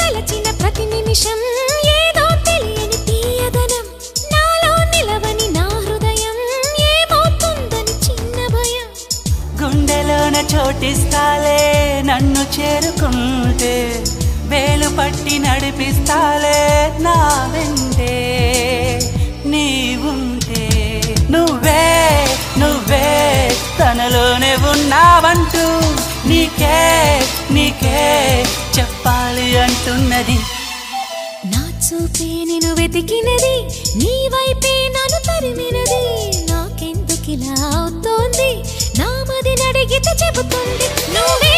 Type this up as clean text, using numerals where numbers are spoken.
గెలచిన ప్రతి నిమిషం ఏదో తెలియని తీయదనం నాలో నిలవని నా హృదయం ఏమవుతుందని చిన్న భయం గుండెలోన చోటిస్తాలే నన్ను చేరుకుంటే వేలు పట్టి నడిపిస్తాలే నా వెంటే నీవుంటే నువ్వే నువ్వే తనలోనే ఉన్నావంటూ నీకే నీకే చెప్పాలి అంటున్నది నా చూపే నిన్ను వెతికినది నీ వైపే నన్ను తరిమినది నాకెందుకిలా అవుతోంది నా మది నడిగితే చెబుతుంది నువ్వే